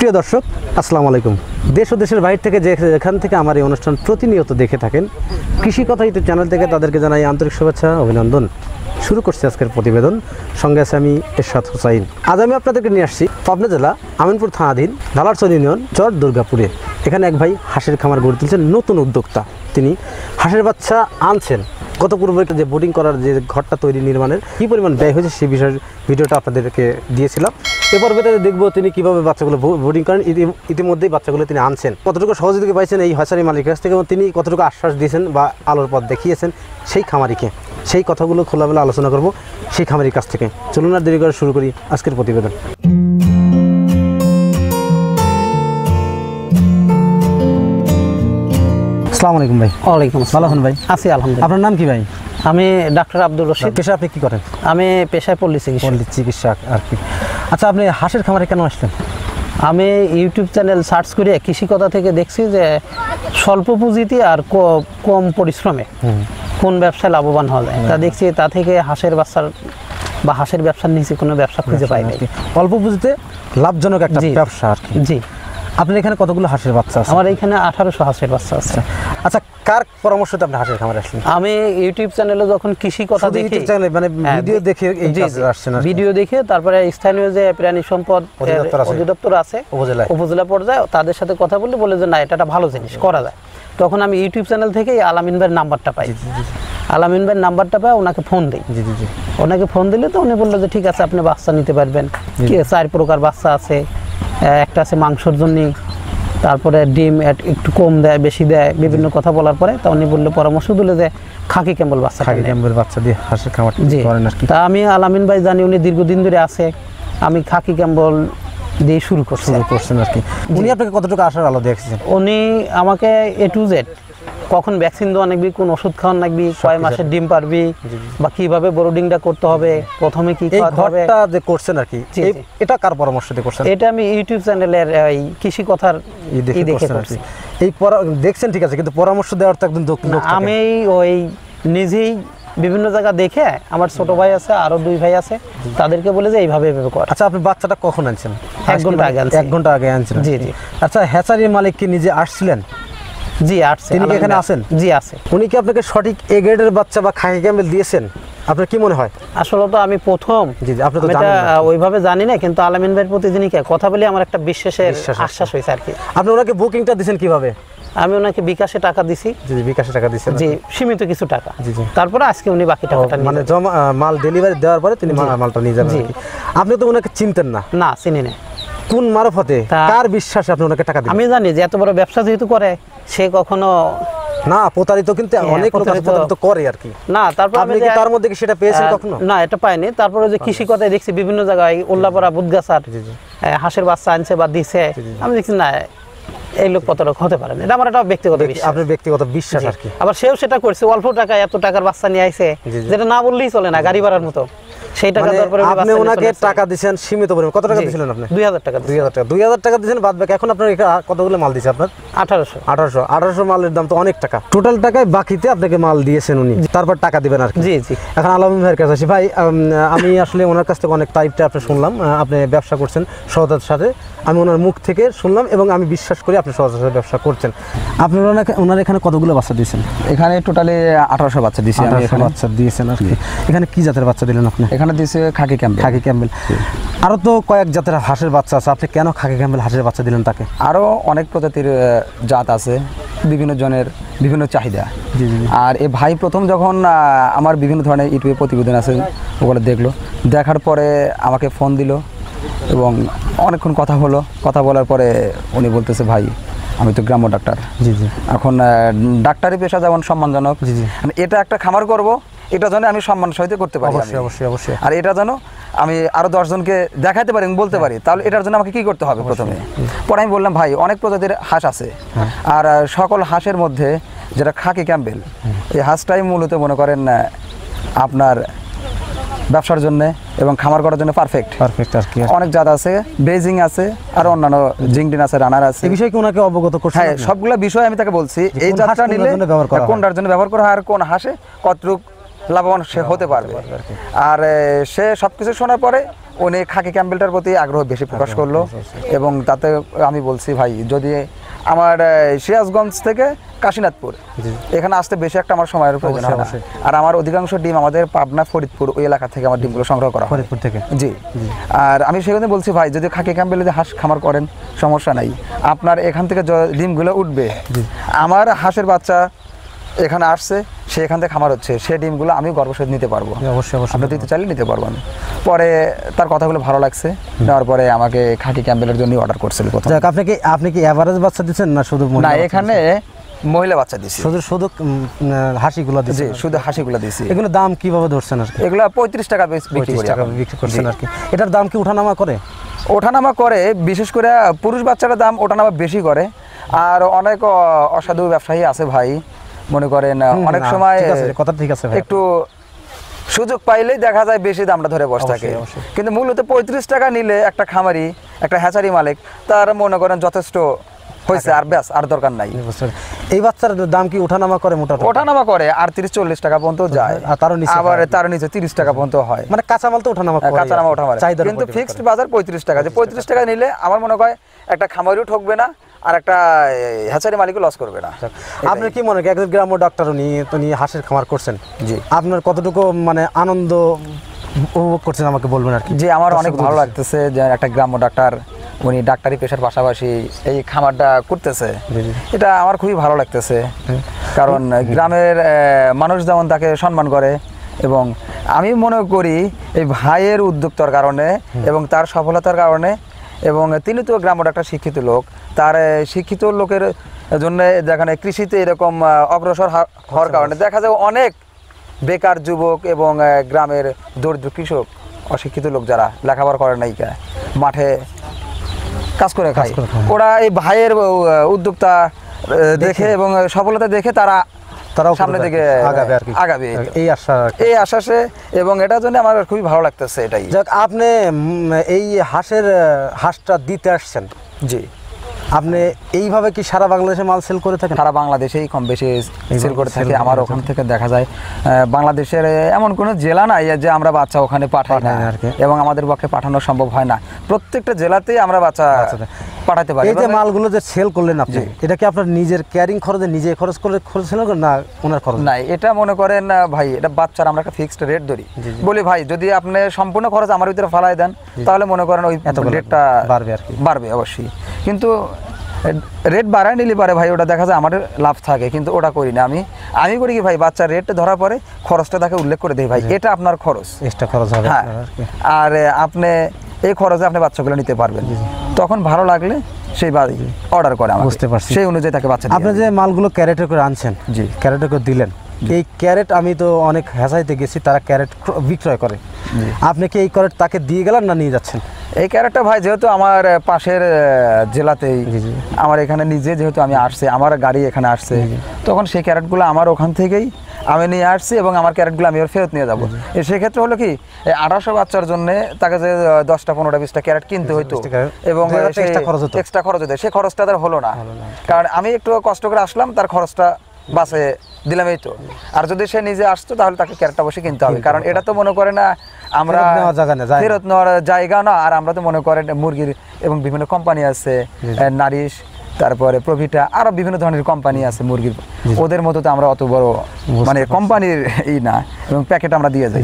প্রিয় দর্শক, আসসালামু আলাইকুম। দেশ ও দেশের বাইরে থেকে যেখান থেকে আমার এই অনুষ্ঠান প্রতিনিয়ত দেখে থাকেন, কৃষি কথা ইউটিউব চ্যানেল থেকে তাদেরকে জানাই আন্তরিক শুভেচ্ছা, অভিনন্দন। শুরু করছি আজকের প্রতিবেদন। সঙ্গে আছে আমি এরশাদ হোসাইন। আজ আমি আপনাদেরকে নিয়ে আসছি পাবনা জেলা আমিনপুর থানাধীন ঢালারচর ইউনিয়ন চর দুর্গাপুরে। এখানে এক ভাই হাঁসের খামার গড়ে তুলছেন, নতুন উদ্যোক্তা। তিনি হাঁসের বাচ্চা আনছেন। গত পূর্বে যে বোর্ডিং করার যে ঘরটা তৈরি নির্মাণের কী পরিমাণ ব্যয় হয়েছে সেই বিষয়ের ভিডিওটা আপনাদেরকে দিয়েছিলাম। এরপর ভেতরে দেখবো তিনি কীভাবে বাচ্চাগুলো বোর্ডিং করেন। ইতিমধ্যেই বাচ্চাগুলো তিনি আনছেন। কতটুকু সহযোগিতা পাইছেন এই হাঁসারি মালিকের কাছ থেকে, তিনি কতটুকু আশ্বাস দিয়েছেন বা আলোর পথ দেখিয়েছেন সেই খামারিকে, সেই কথাগুলো খোলামেলা আলোচনা করব সেই খামারির কাছ থেকে। চলুন আর দেরি করে শুরু করি আজকের প্রতিবেদন। আসসালামু আলাইকুম ভাই। ওয়ালাইকুম আসসালাম। ভালো আছেন ভাই? আছি আলহামদুলিল্লাহ। আপনার নাম কি ভাই? আমি ডাক্তার আব্দুল রশিদ। পেশা আপনি কি করেন? আমি পেশায় পল্লী চিকিৎসা আর কি। আচ্ছা, আপনি হাঁসের খামারে কেন আসলেন? আমি ইউটিউব চ্যানেল সার্চ করে কৃষি কথা থেকে দেখছি যে স্বল্প পুঁজিতে আর কম পরিশ্রমে কোন ব্যবসায় লাভবান হওয়া যায়। তা দেখছি তা থেকে হাঁসের বাচ্চার বা হাঁসের ব্যবসার নিচে কোনো ব্যবসা খুঁজে পাই নাই। অল্প পুঁজিতে লাভজনক একটা ব্যবসা আর কি। জি। আপনার এখানে কতগুলো হাঁসের বাচ্চা আছে? আমার এখানে 1800 হাঁসের বাচ্চা আছে। আচ্ছা, কার পরামর্শতে আপনি হাঁসের খামারে আসলেন? আমি ইউটিউব চ্যানেলে যখন কৃষি কথা দেখি, মানে ভিডিও দেখে এই কাজে আসছেন? ভিডিও দেখে তারপরে স্থানীয় যে প্রাণী সম্পদ অধিদপ্তর আছে উপজেলা পর্যায়ে, তাদের সাথে কথা বলে যে না, এটা ভালো জিনিস করা যায়। তখন আমি ইউটিউব চ্যানেল থেকে আলামিন ভাইয়ের নাম্বারটা পাই। আলামিন ভাইয়ের নাম্বারটা পাই, ওনাকে ফোন দিই। ওনাকে ফোন দিলে তো উনি বললো যে ঠিক আছে, আপনি বাচ্চা নিতে পারবেন। 4 প্রকার বাচ্চা আছে। একটা আছে মাংসর জন্য, তারপরে ডিম একটু কম দেয়, বেশি দেয়, বিভিন্ন কথা বলার পরে তা উনি বললো, পরামর্শ দিলে যে খাকি ক্যাম্বেল বাচ্চা দিয়ে হাঁসের খামার করেন আর কি। তা আমি আলামিন ভাই জানি, উনি দীর্ঘদিন ধরে আছে। আমি খাকি ক্যাম্বেল দিয়ে শুরু করছেন আর কি। উনি আপনাকে কতটুকু আশার আলো দেখেছেন? উনি আমাকে A to Z, কখন ভ্যাকসিন দেওয়া লাগবে, কোন ওষুধ খাওয়ান লাগবে, কয় মাসের ডিম পারবি, বা কিভাবে ব্রোডিংটা করতে হবে, প্রথমে কি খাওয়াতে হবে, ঘরটা যে করছেন আর কি, এটা কার পরামর্শ দিয়ে করছেন? এটা আমি ইউটিউব চ্যানেলের এই কৃষি কথার দেখে করছি। এই দেখছেন, ঠিক আছে, কিন্তু পরামর্শ দেওয়ার তো একদম আমি ওই নিজেই বিভিন্ন জায়গা দেখে, আমার ছোট ভাই আছে, আরো 2 ভাই আছে, তাদেরকে বলে যে এইভাবে কর। আচ্ছা, আপনি বাচ্চাটা কখন আনছেন? 1 ঘন্টা আগে। 1 ঘন্টা আগে আনছেন? জি জি। আচ্ছা, হ্যাচারির মালিক কি নিজে আসছিলেন? জি, আসছে। তিনি এখানে আছেন? জি, আছে। উনি কি আপনাকে সঠিক A গ্রেডের বাচ্চা বা খাকি ক্যাম্বেল দিয়েছেন? আপনার কি মনে হয়? আসলে তো আমি প্রথম, আপনি তো ওইভাবে জানি না, কিন্তু আলামিন ভাইয়ের প্রতি যিনি কথা বলে আমার একটা বিশ্বাসের আশ্বাস হয়েছে আর কি। আপনি ওনাকে বুকিংটা দিয়েছেন কিভাবে? আমি ওনাকে বিকাশে টাকা দিছি। জি, বিকাশে টাকা দিয়েছেন? জি, সীমিত কিছু টাকা। জি জি। তারপরে আজকে উনি বাকি টাকাটা মানে জমা মাল ডেলিভারি দেওয়ার পরে তিনি মালটা নিয়ে যাবেন। আপনি তো ওনাকে চিনতেন না? না, চিনি না। কোন মারফতে, কার বিশ্বাসে আপনি ওনাকে টাকা দিলেন? আমি জানি যে এত বড় ব্যবসা যেহেতু করে, সে কখনো না প্রতারিত, কিন্তু অনেক লোক প্রতারিত করে আর কি। না, তারপর আপনি কি তার মধ্যে কি সেটা পেয়েছেন কখনো? না, এটা পাইনি। তারপরে যে কৃষি কথায় দেখছি বিভিন্ন জায়গায় উল্লাপাড়া বুদগাছার হাঁসের বাচ্চা আনছে বা দিছে, আমি দেখছি না, এই লোক কত হতে পারে না। এটা আমার একটা ব্যক্তিগত বিশ্বাস। আপনার ব্যক্তিগত বিশ্বাস আর কি। আবার সেও সেটা করছে, অল্প টাকায় এত টাকার বাচ্চা নিয়ে আইছে, যেটা না বললেই চলে না, গাড়ি ভাড়ার মতো। সেই টাকা দেওয়ার পরে আপনি ওনাকে টাকা দিবেন সীমিত পরিমাণ। কত টাকা দিয়েছিলেন আপনি? 2000 টাকা। 2000 টাকা দিয়েছেন, বাদ বাকি। এখন আপনার কতগুলো মাল দিয়েছে? আপনার 1800 মালের দাম তো অনেক টাকা। টোটাল টাকায় বাকিতে আপনাকে মাল দিয়েছেন উনি, তারপর টাকা দিবেন আর কি। জি জি। এখন আলামিন ভাইয়ের কাছে আসি। ভাই, আমি আসলে ওনার কাছ থেকে অনেক তারিফটা আপনি শুনলাম। আপনি ব্যবসা করছেন সততার সাথে, আমি ওনার মুখ থেকে শুনলাম এবং আমি বিশ্বাস করি আপনি সততার সাথে ব্যবসা করছেন। আপনার ওনার এখানে কতগুলো বাচ্চা দিয়েছেন? এখানে টোটালি 1800 বাচ্চা দিয়েছি। 1800 বাচ্চা দিয়েছেন আর কি। এখানে কি জাতের বাচ্চা দিলেন আপনি? এখানে দিয়েছে খাকি ক্যাম্বেল। আরও তো কয়েক জাতের হাঁসের বাচ্চা আছে, আপনি কেন খাকি ক্যাম্বেল হাঁসের বাচ্চা দিলেন তাকে? আরও অনেক প্রজাতির জাত আছে, বিভিন্ন জনের বিভিন্ন চাহিদা। আর এ ভাই প্রথম যখন আমার বিভিন্ন ধরনের ইউটিউবে প্রতিবেদন আছে ওগুলো দেখলো, দেখার পরে আমাকে ফোন দিল এবং অনেকক্ষণ কথা বলার পরে উনি বলতেছে, ভাই আমি তো গ্রাম্য ডাক্তার। জি জি। এখন ডাক্তারি পেশা যেমন সম্মানজনক, এটা একটা খামার করব, এটা যেন আমি সম্মান সহিত করতে পারি। অবশ্যই। আর এটা যেন আমি আরো 10 জনকে দেখাতে পারি, বলতে পারি, তাহলে এটার জন্য আমাকে কি করতে হবে প্রথমে? পরে আমি বললাম, ভাই অনেক প্রজাতির হাঁস আছে, আর সকল হাঁসের মধ্যে যেটা খাকি ক্যাম্বেল, এই হাঁসটাই মূলত মনে করেন আপনার ব্যবসার জন্য এবং খামার করার জন্য পারফেক্ট আর কি। অনেক জাত আছে, বেজিং আছে, আর অন্যান্য জিংডিন আছে, রানার আছে। এই বিষয়ে কি ওনাকে অবগত করছেন? হ্যাঁ, সবগুলো বিষয় আমি তাকে বলছি, এই জাতটা নিলে কোনটার জন্য ব্যবহার করা হয়, আর কোন হাঁসে কতটুকু লাভবান সে হতে পারবে। আর সে সবকিছু শোনার পরে উনি খাকি ক্যাম্বেলটার প্রতি আগ্রহ বেশি প্রকাশ করলো এবং তাতে আমি বলছি ভাই যদি আমার সিরাজগঞ্জ থেকে কাশীনাথপুর এখানে আসতে বেশি একটা আমার সময়ের প্রয়োজন হয় না। আর আমার অধিকাংশ ডিম আমাদের পাবনা ফরিদপুর ওই এলাকা থেকে আমার ডিমগুলো সংগ্রহ করা হয়। ফরিদপুর থেকে? জি। আর আমি সেখানে বলছি ভাই যদি খাকি ক্যাম্বেলে যে হাঁস খামার করেন সমস্যা নাই, আপনার এখান থেকে ডিমগুলো উঠবে, আমার হাঁসের বাচ্চা এখানে আসছে, সে এখান থেকে খামার হচ্ছে, সে ডিমগুলো আমি গর্ভসহিত নিতে পারবো, অবশ্যই অবশ্যই আপনি দিতে চাইলে নিতে পারবেন। পরে তার কথাগুলো ভালো লাগছে, নেওয়ার পরে আমাকে খাকি ক্যাম্বেলের জন্য অর্ডার করছিল প্রথম। যাক, আপনি কি এভারেজ বাচ্চা দিচ্ছেন না শুধু না, এখানে মহিলা বাচ্চা দিছি, শুধু হাসিগুলো জি, দিচ্ছেন? শুধু হাসিগুলো দিছি। এগুলো দাম কিভাবে ধরছেন আর কি? এগুলো 35 টাকা বিক্রি করি। বিক্রি করছেন আর কি। এটার দাম কি ওঠানামা করে? ওঠানামা করে, বিশেষ করে পুরুষ বাচ্চারা দাম ওঠানামা বেশি করে। আর অনেক অসাধু ব্যবসায়ী আছে ভাই, মনে করেন অনেক সময় কথা ঠিক আছে ভাই, একটু সুযোগ পাইলেই দেখা যায় বেশি দামটা ধরে বসে থাকে। কিন্তু মূলত 35 টাকা নিলে একটা খামারি, একটা হ্যাচারি মালিক তার মনে করেন যথেষ্ট হয়েছে, আর ব্যাস, আর দরকার নাই। এই বাচ্চার দাম কি ওঠানামা করে? ওঠানামা করে, আর 30-40 টাকা পর্যন্ত যায়, আবার তার নিচে 30 টাকা পর্যন্ত হয়। মানে কাঁচামাল তো ওঠানামা করে, কাঁচামাল ওঠানামা, কিন্তু ফিক্সড বাজার 35 টাকা। যে 35 টাকা নিলে আমার মনে হয় একটা খামারিও ঠকবে না, আর একটা হ্যাচারি মালিকও লস করবে না। আপনি কি মনে করেন, একজন গ্রাম্য ডাক্তার উনি হাঁসের খামার করছেন, জি, আপনার কতটুকু মানে আনন্দ উপভোগ করছেন আমাকে বলবেন আর কি? জি, আমার অনেক ভালো লাগতেছে যে একটা গ্রাম্য ডাক্তার উনি ডাক্তারি পেশার পাশাপাশি এই খামারটা করতেছে, এটা আমার খুবই ভালো লাগতেছে। কারণ গ্রামের মানুষ যেমন তাকে সম্মান করে, এবং আমি মনে করি এই ভাইয়ের উদ্যোক্তার কারণে এবং তার সফলতার কারণে, এবং তিনি তো গ্রাম্য ডাক্তার শিক্ষিত লোক, তার শিক্ষিত লোকের জন্য যেখানে কৃষিতে এরকম অগ্রসর হওয়ার কারণে দেখা যায় অনেক বেকার যুবক এবং গ্রামের দরিদ্র কৃষক, অশিক্ষিত লোক যারা লেখাপড়া করে নাই, মাঠে কাজ করে খায়, ওরা এই ভাইয়ের উদ্যোক্তা দেখে এবং সফলতা দেখে তারাও সামনের দিকে আগাবে এই আশ্বাসে, এবং এটার জন্য আমার খুবই ভালো লাগতেছে। এটাই। যাক, আপনি এই হাঁসটা দিতে আসছেন, জি, আপনি এইভাবে কি সারা বাংলাদেশে মাল সেল করে থাকেন? সারা বাংলাদেশেই কম বেশি সেল করে থাকি। আমার ওখান থেকে দেখা যায় বাংলাদেশের এমন কোনো জেলা নাই যে আমরা বাচ্চা ওখানে পাঠাই না, এবং আমাদের পক্ষে পাঠানো সম্ভব হয় না। প্রত্যেকটা জেলাতেই আমরা বাচ্চা পাঠাতে পারি। এই যে মালগুলো যে সেল করলেন আপনি, এটা কি আপনার নিজের ক্যারিং খরচে নিজে খরচ করে সেল করেন না ওনার খরচ? নাই, এটা মনে করেন ভাই, এটা বাচ্চার আমরা একটা ফিক্সড রেট ধরি, বলি ভাই যদি আপনি সম্পূর্ণ খরচ আমার ভিতরে ফালাই দেন তাহলে মনে করেন ওই রেটটা বাড়বে আর কি, বাড়বে অবশ্যই। কিন্তু রেট বাড়ায় নিলে পারে ভাই, ওটা দেখা যায় আমার লাভ থাকে, কিন্তু ওটা করি না। আমি করি কি ভাই, বাচ্চার রেট ধরার পরে খরচটা তাকে উল্লেখ করে দেই, ভাই এটা আপনার খরচ, এক্সট্রা খরচ হবে। হ্যাঁ, আর আপনি এই খরচে আপনি বাচ্চাগুলো নিতে পারবেন। তখন ভালো লাগলে সেই অর্ডার করে, আমি বুঝতে পারছি, সেই অনুযায়ী তাকে বাচ্চা। আপনি যে মালগুলো ক্যারেটে করে আনছেন, জি, ক্যারেটে করে দিলেন, এই ক্যারেট আমি তো অনেক হ্যাচারিতে গেছি, তারা ক্যারেট বিক্রয় করে, আপনি কি এই ক্যারেট তাকে দিয়ে গেলেন না নিয়ে যাচ্ছেন? এই ক্যারেটটা ভাই যেহেতু আমার পাশের জেলাতেই, আমার এখানে নিজে যেহেতু আমি আসছি, আমার গাড়ি এখানে আসছে, তখন সেই ক্যারেটগুলো আমার ওখান থেকেই আমি নিয়ে আসছি, এবং আমার ক্যারেটগুলো আমি ওর ফেরত নিয়ে যাবো। সেক্ষেত্রে হলো কি, 1800 বাচ্চার জন্য তাকে যে 10টা 15টা 20টা ক্যারেট কিনতে হইতো, এবং এক্সট্রা খরচ হতো, সেই খরচটা তার হলো না। কারণ আমি একটু কষ্ট করে আসলাম, তার খরচটা বাসে দিলাম, এই তো। আর যদি সে নিজে আসতো তাহলে তাকে ক্যারেটটা বসে কিনতে হবে, কারণ এটা তো মনে করে না আমরা ফেরত নেওয়ার জায়গা না। আর আমরা তো মনে করেন মুরগির এবং বিভিন্ন কোম্পানি আছে, নারিশ, তারপরে প্রভিটা, আরো বিভিন্ন ধরনের কোম্পানি আছে মুরগির, ওদের মতো তো আমরা অত বড় মানে কোম্পানির না, এবং প্যাকেট আমরা দিয়ে যাই।